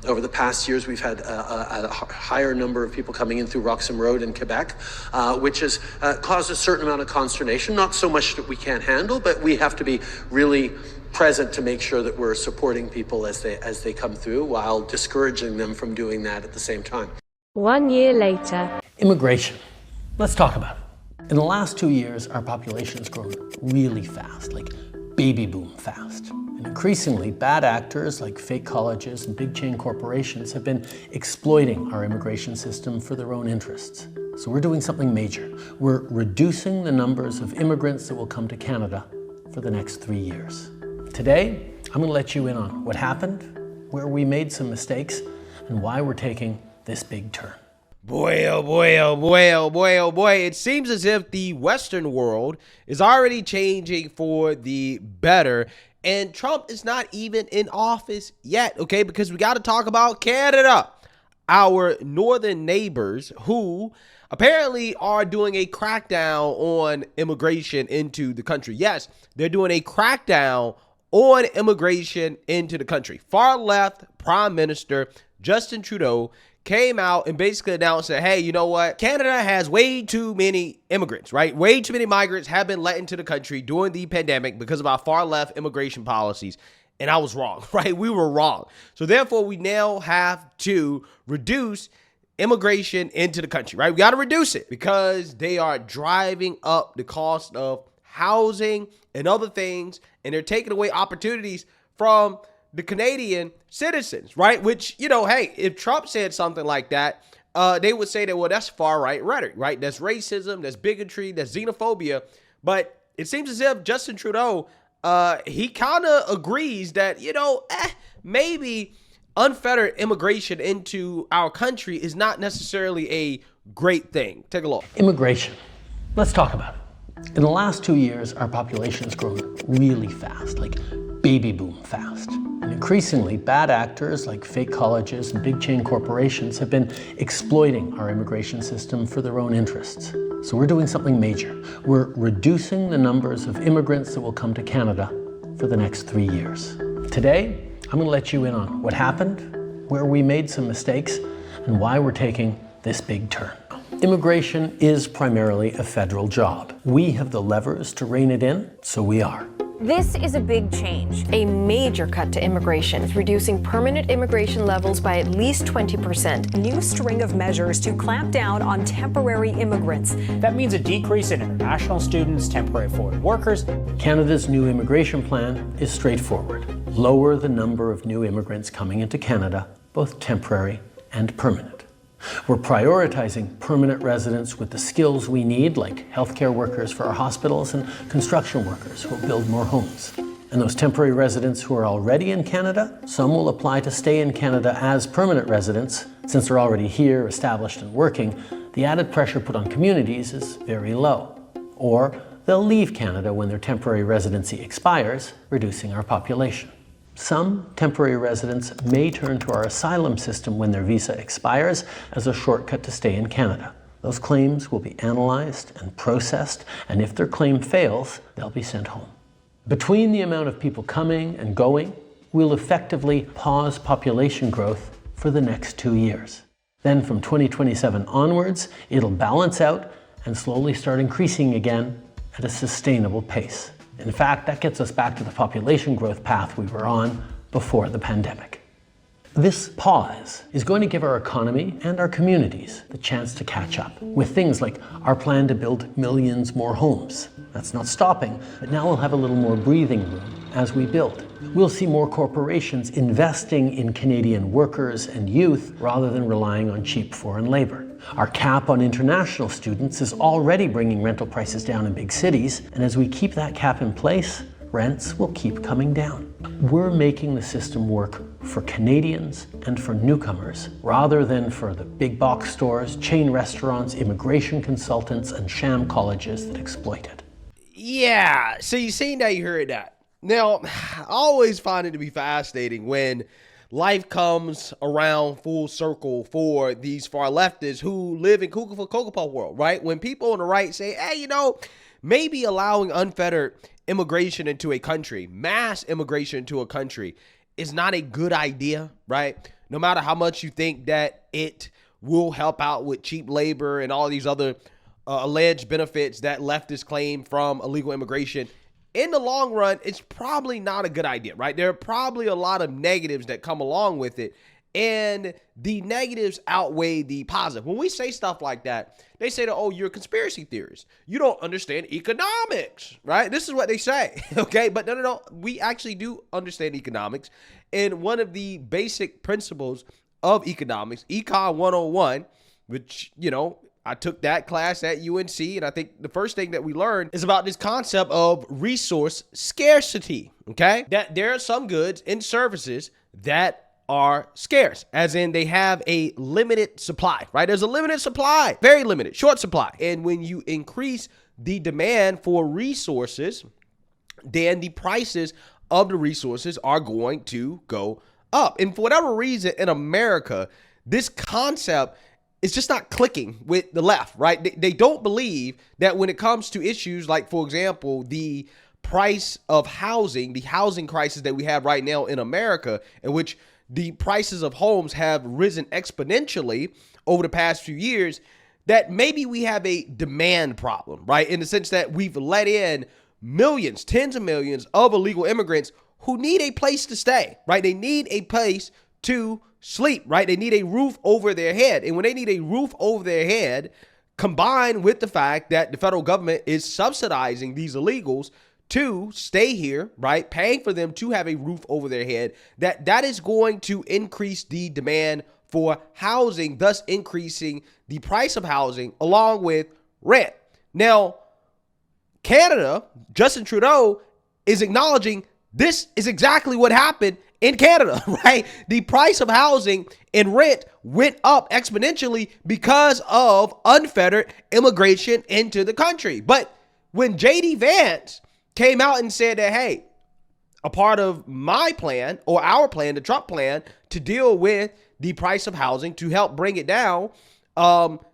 Over the past years, we've had a higher number of people coming in through Roxham Road in Quebec, which has caused a certain amount of consternation, not so much that we can't handle, but we have to be really present to make sure that we're supporting people as they come through while discouraging them from doing that at the same time. 1 year later. Immigration. Let's talk about it. In the last 2 years, our population has grown really fast, like baby boom fast. And increasingly, bad actors like fake colleges and big chain corporations have been exploiting our immigration system for their own interests. So we're doing something major. We're reducing the numbers of immigrants that will come to Canada for the next 3 years. Today, I'm going to let you in on what happened, where we made some mistakes, and why we're taking this big turn. Boy, oh boy, oh boy, oh boy, oh boy. It seems as if the Western world is already changing for the better. And Trump is not even in office yet, okay? Because we got to talk about Canada, our northern neighbors who apparently are doing a crackdown on immigration into the country. Yes, they're doing a crackdown on immigration into the country. Far left Prime Minister Justin Trudeau came out and basically announced that, hey, you know what? Canada has way too many immigrants, right? Way too many migrants have been let into the country during the pandemic because of our far left immigration policies. And I was wrong, right? We were wrong. So therefore, we now have to reduce immigration into the country, right? We got to reduce it because they are driving up the cost of housing and other things. And they're taking away opportunities from the Canadian citizens, right? Which, you know, hey, if Trump said something like that, they would say that, well, that's far right rhetoric, right? That's racism, that's bigotry, that's xenophobia. But it seems as if Justin Trudeau, he kind of agrees that, you know, maybe unfettered immigration into our country is not necessarily a great thing. Take a look. Immigration. Let's talk about it. In the last 2 years, our population has grown really fast, like baby boom fast. And increasingly, bad actors like fake colleges and big chain corporations have been exploiting our immigration system for their own interests. So we're doing something major. We're reducing the numbers of immigrants that will come to Canada for the next 3 years. Today, I'm going to let you in on what happened, where we made some mistakes, and why we're taking this big turn. Immigration is primarily a federal job. We have the levers to rein it in, so we are. This is a big change, a major cut to immigration, reducing permanent immigration levels by at least 20%. A new string of measures to clamp down on temporary immigrants. That means a decrease in international students, temporary foreign workers. Canada's new immigration plan is straightforward. Lower the number of new immigrants coming into Canada, both temporary and permanent. We're prioritizing permanent residents with the skills we need, like healthcare workers for our hospitals and construction workers who will build more homes. And those temporary residents who are already in Canada, some will apply to stay in Canada as permanent residents. Since they're already here, established and working, the added pressure put on communities is very low. Or they'll leave Canada when their temporary residency expires, reducing our population. Some temporary residents may turn to our asylum system when their visa expires as a shortcut to stay in Canada. Those claims will be analyzed and processed, and if their claim fails, they'll be sent home. Between the amount of people coming and going, we'll effectively pause population growth for the next 2 years. Then from 2027 onwards, it'll balance out and slowly start increasing again at a sustainable pace. In fact, that gets us back to the population growth path we were on before the pandemic. This pause is going to give our economy and our communities the chance to catch up with things like our plan to build millions more homes. That's not stopping, but now we'll have a little more breathing room as we build. We'll see more corporations investing in Canadian workers and youth rather than relying on cheap foreign labor. Our cap on international students is already bringing rental prices down in big cities, and as we keep that cap in place, rents will keep coming down. We're making the system work for Canadians and for newcomers, rather than for the big box stores, chain restaurants, immigration consultants, and sham colleges that exploit it. Yeah, so you see now you heard that. Now, I always find it to be fascinating when life comes around full circle for these far leftists who live in Cocoa Puff world, right? When people on the right say, hey, you know, maybe allowing unfettered immigration into a country, mass immigration into a country, is not a good idea, right? No matter how much you think that it will help out with cheap labor and all these other alleged benefits that leftists claim from illegal immigration, in the long run, it's probably not a good idea, right? There are probably a lot of negatives that come along with it, and the negatives outweigh the positive. When we say stuff like that, they say that, oh, you're a conspiracy theorist. You don't understand economics, right? This is what they say, okay? But no, we actually do understand economics. And one of the basic principles of economics, Econ 101, which, you know, I took that class at UNC, and I think the first thing that we learned is about this concept of resource scarcity, okay? That there are some goods and services that are scarce, as in they have a limited supply, right? There's a limited supply, very limited, short supply. And when you increase the demand for resources, then the prices of the resources are going to go up. And for whatever reason in America, this concept is just not clicking with the left, right? They don't believe that when it comes to issues like, for example, the price of housing, the housing crisis that we have right now in America, in which the prices of homes have risen exponentially over the past few years, that maybe we have a demand problem, right? In the sense that we've let in millions, tens of millions of illegal immigrants who need a place to stay, right? They need a place to sleep, right? They need a roof over their head. And when they need a roof over their head, combined with the fact that the federal government is subsidizing these illegals to stay here, right? Paying for them to have a roof over their head, that is going to increase the demand for housing, thus increasing the price of housing along with rent. Now, Canada, Justin Trudeau is acknowledging this is exactly what happened in Canada, right? The price of housing and rent went up exponentially because of unfettered immigration into the country. But when JD Vance came out and said that, hey, a part of my plan or our plan, the Trump plan, to deal with the price of housing to help bring it down,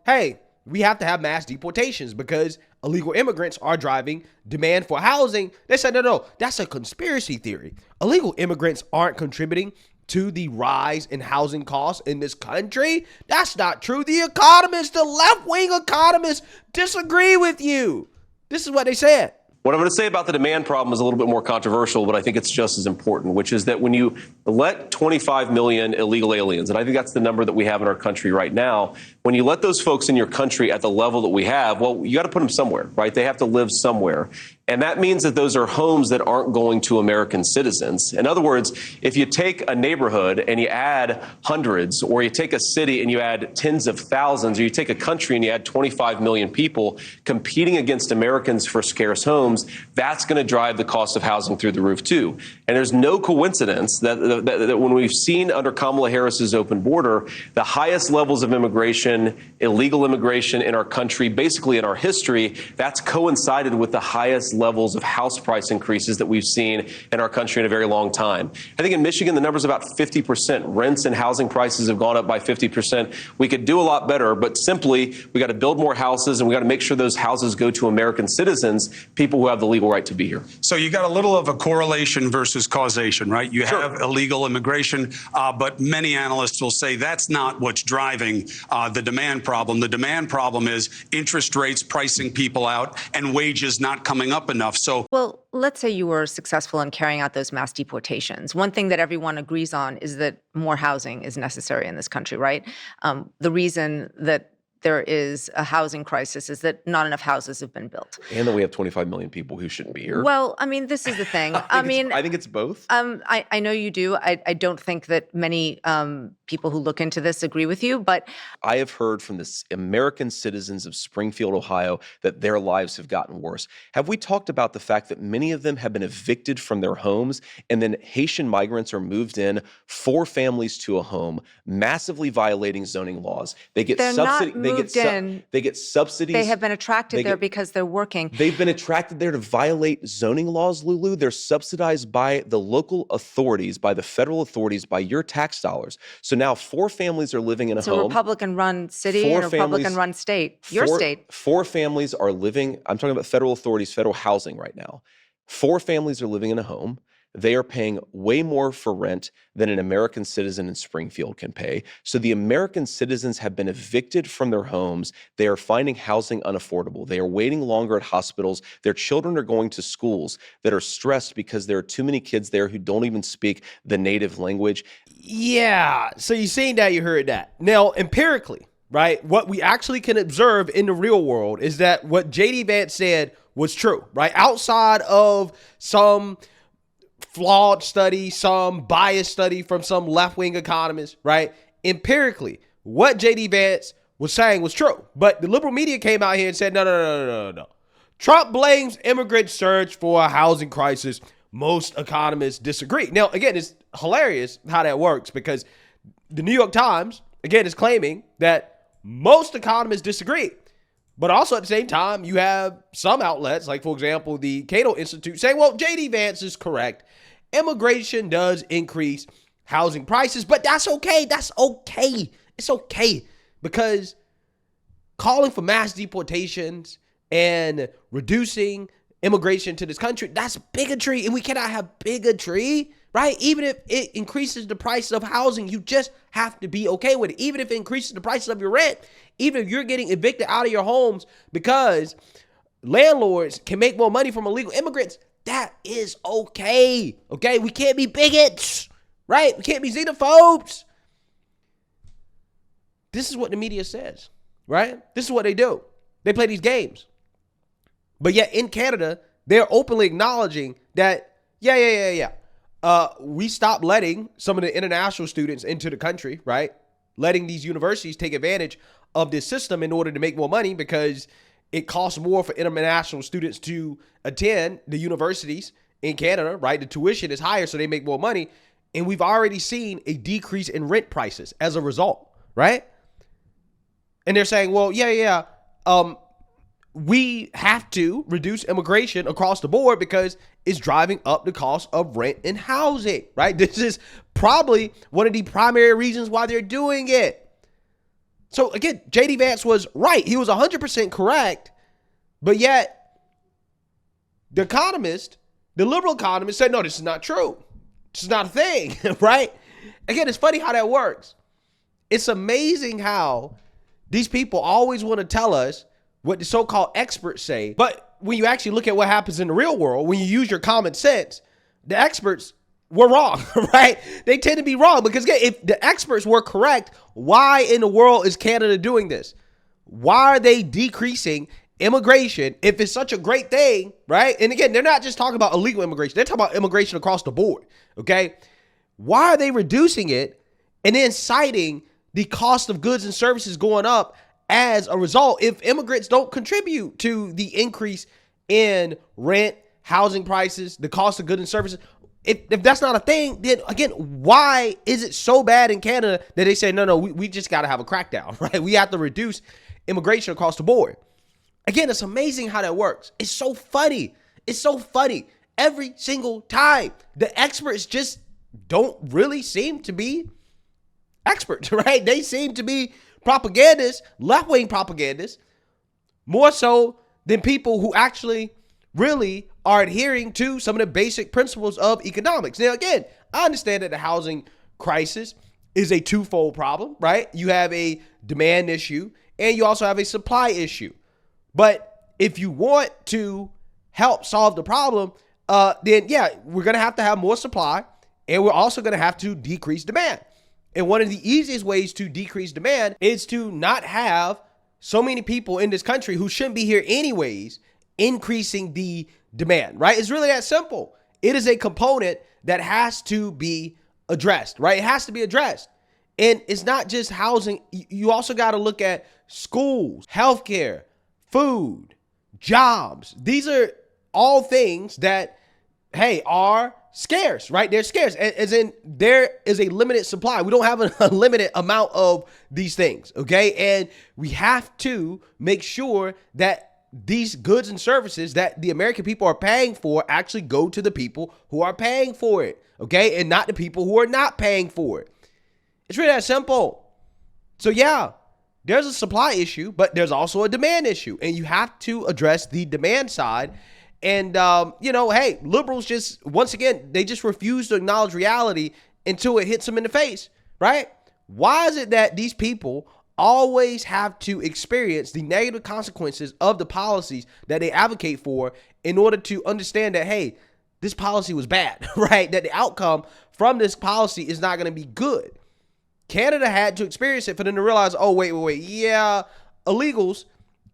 hey, we have to have mass deportations because illegal immigrants are driving demand for housing. They said, no, that's a conspiracy theory. Illegal immigrants aren't contributing to the rise in housing costs in this country. That's not true. The economists, the left-wing economists disagree with you. This is what they said. What I'm going to say about the demand problem is a little bit more controversial, but I think it's just as important, which is that when you let 25 million illegal aliens, and I think that's the number that we have in our country right now, when you let those folks in your country at the level that we have, well, you got to put them somewhere, right? They have to live somewhere. And that means that those are homes that aren't going to American citizens. In other words, if you take a neighborhood and you add hundreds, or you take a city and you add tens of thousands, or you take a country and you add 25 million people competing against Americans for scarce homes, that's going to drive the cost of housing through the roof, too. And there's no coincidence that when we've seen under Kamala Harris's open border, the highest levels of immigration, illegal immigration in our country, basically in our history, that's coincided with the highest levels of house price increases that we've seen in our country in a very long time. I think in Michigan, the number's about 50%. Rents and housing prices have gone up by 50%. We could do a lot better, but simply we got to build more houses, and we got to make sure those houses go to American citizens, people who have the legal right to be here. So you got a little of a correlation versus causation, right? You Sure. have illegal immigration, but many analysts will say that's not what's driving the demand problem. The demand problem is interest rates pricing people out and wages not coming up enough. So, well, let's say you were successful in carrying out those mass deportations. One thing that everyone agrees on is that more housing is necessary in this country, right? The reason that there is a housing crisis is that not enough houses have been built. And that we have 25 million people who shouldn't be here. Well, I mean, this is the thing. I think it's both. I know you do. I don't think that many people who look into this agree with you, but I have heard from the American citizens of Springfield, Ohio, that their lives have gotten worse. Have we talked about the fact that many of them have been evicted from their homes, and then Haitian migrants are moved in, 4 families to a home, massively violating zoning laws? They get subsidy. They get subsidies. They have been attracted there because they're working. They've been attracted there to violate zoning laws, Lulu. They're subsidized by the local authorities, by the federal authorities, by your tax dollars. So now 4 families are living in a home. It's a Republican-run city and a Republican-run state. Your state. 4 families are living, I'm talking about federal authorities, federal housing right now. 4 families are living in a home. they are paying way more for rent than an American citizen in Springfield can pay. So the American citizens have been evicted from their homes. They are finding housing unaffordable. They are waiting longer at hospitals. Their children are going to schools that are stressed because there are too many kids there who don't even speak the native language. Yeah, so you seen that, you heard that. Now, empirically, right, what we actually can observe in the real world is that what J.D. Vance said was true, right? Outside of some flawed study, some biased study from some left-wing economist, right? Empirically, what J.D. Vance was saying was true. But the liberal media came out here and said, no. Trump blames immigrant surge for a housing crisis. Most economists disagree. Now, again, it's hilarious how that works because the New York Times, again, is claiming that most economists disagree. But also at the same time, you have some outlets, like, for example, the Cato Institute, saying, well, J.D. Vance is correct. Immigration does increase housing prices, but that's okay. That's okay. It's okay because calling for mass deportations and reducing immigration to this country, that's bigotry, and we cannot have bigotry, right? Even if it increases the price of housing, you just have to be okay with it. Even if it increases the prices of your rent, even if you're getting evicted out of your homes because landlords can make more money from illegal immigrants, that is okay, okay? We can't be bigots, right? We can't be xenophobes. This is what the media says, right? This is what they do. They play these games. But yet in Canada, they're openly acknowledging that, we stopped letting some of the international students into the country, right? Letting these universities take advantage of this system in order to make more money because it costs more for international students to attend the universities in Canada, right? The tuition is higher, so they make more money. And we've already seen a decrease in rent prices as a result, right? And they're saying, well, we have to reduce immigration across the board because it's driving up the cost of rent and housing, right? This is probably one of the primary reasons why they're doing it. So again, J.D. Vance was right. He was 100% correct. But yet the economist, the liberal economist said, no, this is not true. This is not a thing, right? Again, it's funny how that works. It's amazing how these people always want to tell us what the so-called experts say. But when you actually look at what happens in the real world, when you use your common sense, the experts were wrong, right? They tend to be wrong because again, if the experts were correct, why in the world is Canada doing this? Why are they decreasing immigration if it's such a great thing, right? And again, they're not just talking about illegal immigration. They're talking about immigration across the board, okay? Why are they reducing it and then citing the cost of goods and services going up as a result if immigrants don't contribute to the increase in rent, housing prices, the cost of goods and services? If that's not a thing, then again, why is it so bad in Canada that they say, no, we just got to have a crackdown, right? We have to reduce immigration across the board. Again, it's amazing how that works. It's so funny. It's so funny. Every single time, the experts just don't really seem to be experts, right? They seem to be propagandists, left-wing propagandists, more so than people who actually really are adhering to some of the basic principles of economics. Now, again, I understand that the housing crisis is a twofold problem, right? You have a demand issue and you also have a supply issue. But if you want to help solve the problem, then we're going to have more supply and we're also going to have to decrease demand. And one of the easiest ways to decrease demand is to not have so many people in this country who shouldn't be here anyways, increasing the demand, right? It's really that simple. It is a component that has to be addressed, right? It has to be addressed. And it's not just housing. You also got to look at schools, healthcare, food, jobs. These are all things that, are scarce, right? They're scarce. As in, there is a limited supply. We don't have a limited amount of these things, okay? And we have to make sure that these goods and services that the American people are paying for actually go to the people who are paying for it, okay? And not the people who are not paying for it. It's really that simple. So there's a supply issue, but there's also a demand issue, and you have to address the demand side. And, hey, liberals just, once again, they just refuse to acknowledge reality until it hits them in the face, right? Why is it that these people always have to experience the negative consequences of the policies that they advocate for in order to understand that, hey, this policy was bad, right? That the outcome from this policy is not going to be good. Canada had to experience it for them to realize, oh, wait. Yeah, illegals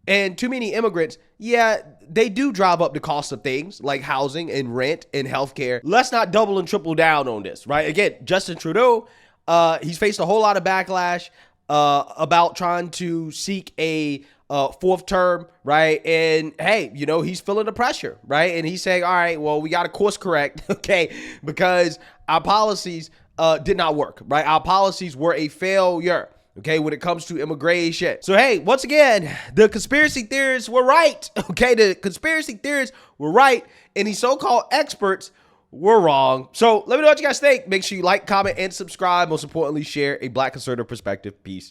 and too many immigrants, yeah, they do drive up the cost of things like housing and rent and healthcare. Let's not double and triple down on this, right? Again, Justin Trudeau, he's faced a whole lot of backlash about trying to seek a fourth term, right? And hey, he's feeling the pressure, right? And he's saying, all right, well, we got to course correct, okay? Because our policies did not work, right? Our policies were a failure, okay, when it comes to immigration. So, hey, once again, the conspiracy theorists were right, okay? The conspiracy theorists were right, and these so-called experts were wrong. So let me know what you guys think. Make sure you like, comment, and subscribe. Most importantly, share a Black conservative perspective. Peace.